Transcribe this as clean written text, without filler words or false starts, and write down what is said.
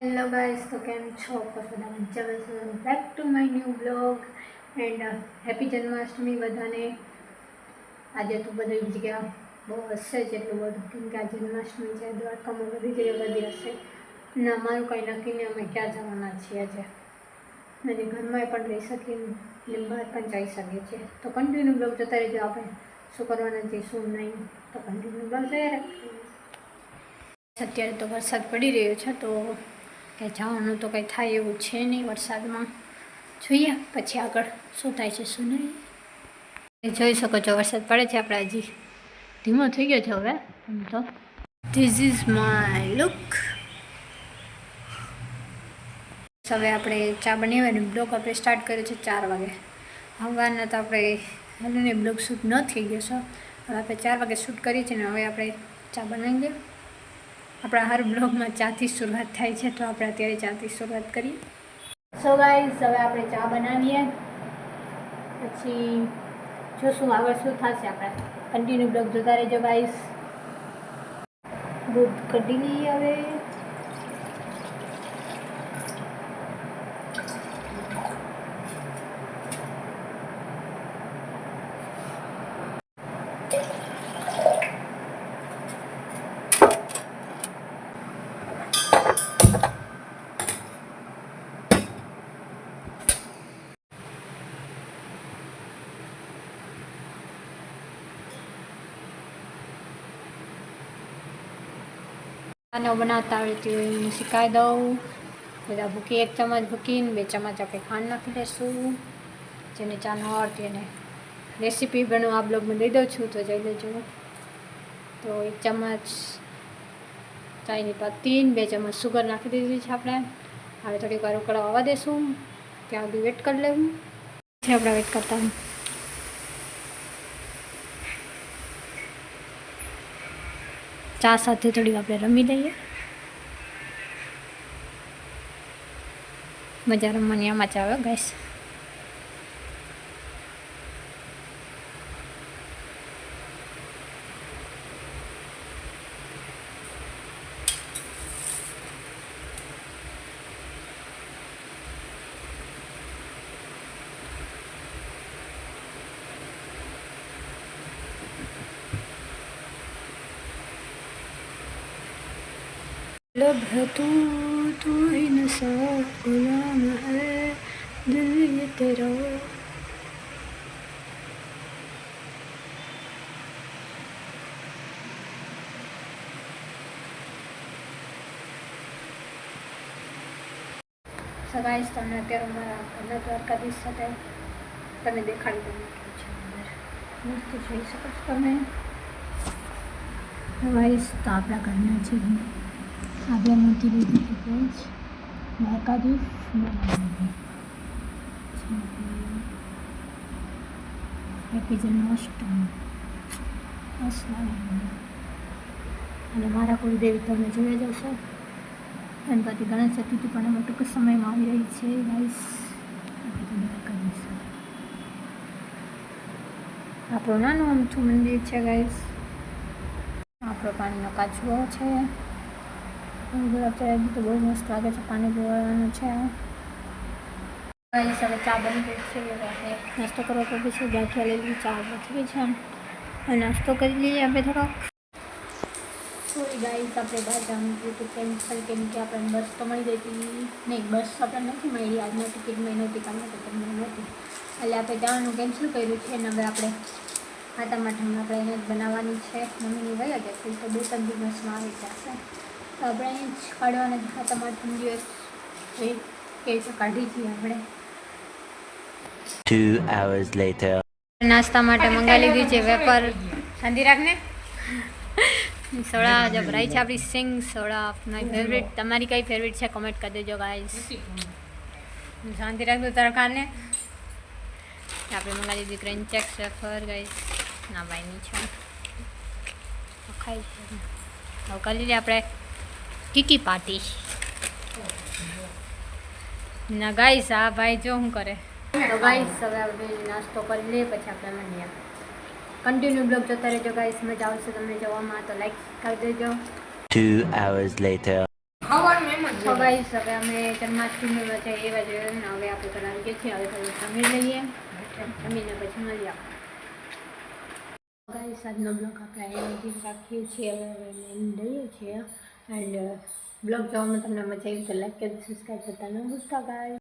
Hello guys, તો કેમ છો? બધા મજામાં છો? Back to my new blog and happy Janmashtami બધાને. આજે તો બધી જગ્યા બહુ હશે જ એટલું બધું, કેમ કે આ જન્માષ્ટમી છે. દ્વારકામાં બધી જગ્યાએ બધી હશે ને અમારું કંઈ નક્કી નહીં અમે ક્યાં જવાના છીએ આજે. અને ઘરમાં પણ રહી શકીએ ને બહાર પણ જઈ શકીએ છીએ. તો કન્ટિન્યુ બ્લોગ જોતા રહેજો. આપણે શું કરવાના છે શું નહીં, તો કન્ટિન્યુ બ્લોગ જોયા રાખજો. અત્યારે તો વરસાદ પડી રહ્યો છે, તો કે જવાનું તો કંઈ થાય એવું છે નહીં વરસાદમાં. જોઈએ પછી આગળ શું થાય છે શું નહીં. જોઈ શકો છો વરસાદ પડે છે. આપણે હજી ધીમો થઈ ગયો છે હવે એમ તો. This is my look. હવે આપણે ચા બનાવીને બ્લોગ આપણે સ્ટાર્ટ કર્યો છે 4 વાગે. હવારના તો આપણે હાલીને બ્લોગ શૂટ ન થઈ ગયો છે. હવે આપણે 4 વાગે શૂટ કરીએ છીએ ને હવે આપણે ચા બનાવી દઈએ. આપણા હર બ્લોગમાં ચાથી શરૂઆત થાય છે, તો આપણે અત્યારે ચાથી શરૂઆત કરીએ. સો ગાઈઝ, હવે આપણે ચા બનાવીએ, પછી જોશું આગળ શું થશે. આપણે કન્ટિન્યુ બ્લોગ જોતા રહેજો ગાઈઝ. દૂધ કાઢી લઈએ હવે. ચાનો બનાવતા આવડતી હોય એને શીખાઈ દઉં. બધા ભૂકી 1 ચમચ ભૂકીને 2 ચમચ આપણે ખાંડ નાખી દઈશું. જેને ચા ન આવડતી એને રેસીપી પણ આ બ્લોગમાં દઈ દઉં છું, તો જઈ લેજો. તો 1 ચમચ ચાયની પત્તી, 2 ચમચ સુગર નાખી દીધી છે આપણે. હવે થોડીક વાર ઉકળવા આવવા દઈશું, ત્યાં સુધી વેટ કરી લેવું છે. આપણે વેટ કરતા ચા સાથે થોડીક આપણે રમી દઈએ. મજા રમવાની આમાં જ આવે ગાઈસ. लब है तू ही नशा गुलाम है दिल ये तेरा. સો ગાઈસ, તમને અત્યારે મારા ઘરના દ્વારકાધીશ સાથે તમે દેખાડી દઉં છે અંદર મસ્ત જોઈ શકો છો તમે. ગાઈસ, તો આપણા ઘરના છે આપણે મૂકી દીધી છે પેજ દ્વારકાધીશ હેપી જન્માષ્ટમી. અને મારા કુલદેવી તમે જોઈ જશો. ગણપતિ ગણેશ ચતુર્થી પણ અમે ટૂંક સમયમાં આવી રહી છે ગાઈસ. આપણું નાનું અમથું મંદિર છે ગાઈસ. આપણો પાણીનો કાચબો છે. અત્યારે તો બહુ મસ્ત લાગે છે. પાણી પીવાનું છે. ગાઈસ, હવે ચા બની ગઈ છે. નાસ્તો કરવો પડે છે. ગાંઠિયા લઈ લીધી, ચા બચી ગઈ છે. નાસ્તો કરી લઈએ આપણે થોડોક. સોરી ગાઈસ, આપણે બહાર જવાનું હતું કેન્સલ, કેમ કે આપણને બસ તો મળી ગઈ હતી નહીં. બસ આપણને નથી મળી આજના ટિકિટ મળી નહોતી, કારણ કે તમને નહોતી, એટલે આપણે જવાનું કેન્સલ કર્યું છે. અને હવે આપણે આટા માટે આપણે અહીંયા જ બનાવવાની છે. મમ્મીની વયા જશે તો 2-3 દિવસમાં આવી જશે. તો આપણે અહીં જ કાઢવાના જ આટા માટે દિવસ કે કાઢી છીએ આપણે. 2 hours later. નાસ્તા માટે મંગાવી લીધી છે વેપર. શાંતિ રાખને. સોડા જો ભરાઈ છે આપણી સિંગ સોડા, મારી ફેવરેટ. તમારી કઈ ફેવરેટ છે કમેન્ટ કરી દેજો ગાઈસ. શાંતિ રાખજો તારા ખાને. આપણે મંગાવી દીધી ક્રન્ચેક્સ વેફર ગાઈસ. ના ભાઈની છે ખાઈ છે. હવે કરી લઈએ આપણે કીકી પાર્ટી. ના ગાઈસ, આ ભાઈ જો શું કરે. તો ગાઈસ, હવે આપણે નાસ્તો કરી લઈએ, પછી આપણે મળીએ. કન્ટિન્યુ બ્લોગ જોતા રહેજો ગાઈસ, મજા આવશે તમને જોવામાં. તો લાઈક કરી દેજો. 2 hours later. ખાવાનું એમ જ તો ગાઈસ હવે અમે જન્માષ્ટમી વચ્ચે એવા જ ને હવે આપણે કરાવી ગયા છીએ. હવે થોડું જમી લઈએ, જમીને પછી મળીએ. ગાઈસ આજનો બ્લોગ આપણે અહીંયા રાખીએ છીએ. હવે લઈએ છીએ એન્ડ બ્લોગ જોવામાં તમને મજા આવી તો લાઈક કરી સબસ્ક્રાઈબ કરતા ન ભૂલતા ગાઈસ.